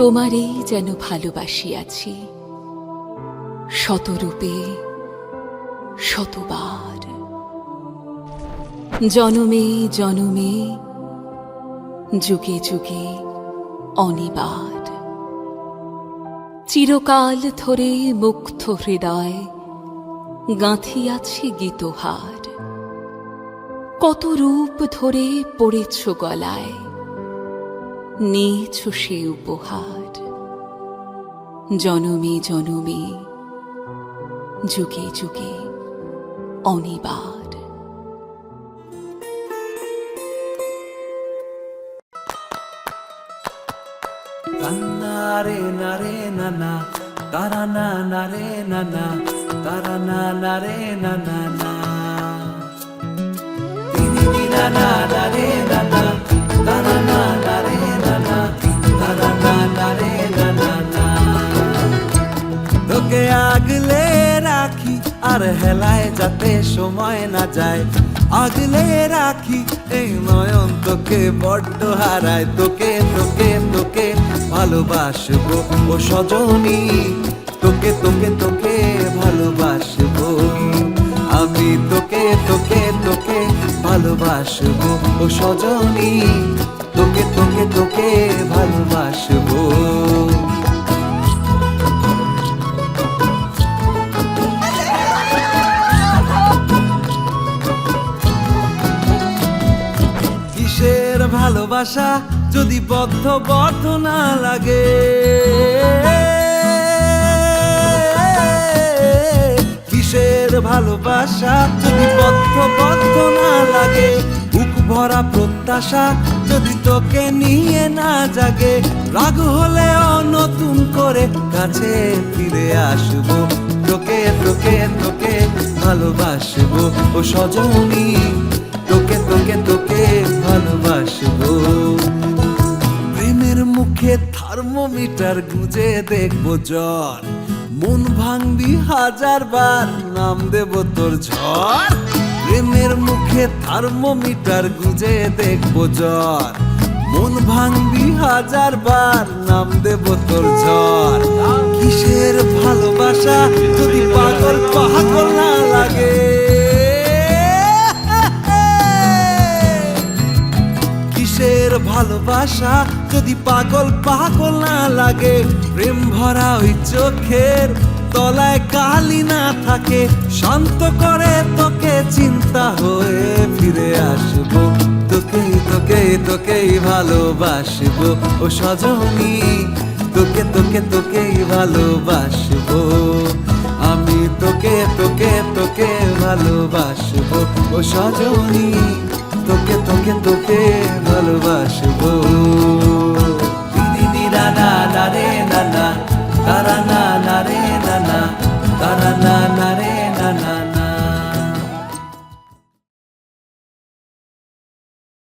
তোমারেই যেন ভালোবাসিয়াছি শতরূপে শতবার, জনমে জনমে যুগে যুগে অনিবার। চিরকাল ধরে মুগ্ধ হৃদয় গাঁথিয়াছি গীতহার, কত রূপ ধরে পড়েছ গলায়, নিয়েছ সে উপহার। জনমে জনমে যুগে যুগে অনিবার। নারে নারে নানা তারা না নারে নানা তারা না নারে নানা না তিনি নানা নারে নানা তারা না নারে নানা তারা না নারে নানা না। তোকে আগলে রাখি আর হেলায় যাতে সময় না যায়, আগলে রাখি এই নয়ন তোকে বড্ড হারায়। তোকে তোকে তোকে ভালোবাসবো ও সজনী, তোকে তোকে তোকে ভালোবাসবো আমি। তোকে তোকে তোকে ভালোবাসবো ও সজনী, তোকে তোকে তোকে ভালোবাসবো। কিসের ভালোবাসা যদি বদ্ধ বদ্ধ না লাগে, কিসের ভালোবাসা যদি বদ্ধ বদ্ধ না লাগে। বুক ভরা প্রত্যাশা যদি তোকে নিয়ে না জাগে, রাগ হলেও নতুন করে কাছে ফিরে আসবো। তোকে তোকে তোকে ভালোবাসবো ও সজনী, তোকে তোকে তোকে ভালোবাসবো। প্রেমের মুখে থার্মোমিটার গুঁজে দেখবো জ্বর, মন ভাঙবি হাজার বার নাম দেব তোর ঝড়। প্রেমের মুখে থার্মোমিটার গুঁজে দেখবো জ্বর, মন ভাঙবি হাজার বার নাম দেব তোর ঝড়। কিসের ভালোবাসা যদি পাগল পাগল না লাগে, কিসের ভালোবাসা যদি পাগল পাগল না লাগে। প্রেম ভরা ওই চোখের তলায় কালি না থাকে, শান্ত করে তোকে চিন্তা হয়ে ফিরে আসবো। তোকে তোকে তোকেই ভালোবাসবো ও সজনী, তোকে তোকে তোকেই ভালোবাসবো আমি। তোকে তোকে তোকে ভালোবাসবো ও সজনী, তোকে তোকে তোকে ভালোবাসবো। দিদি নানা নারে নানা তারা না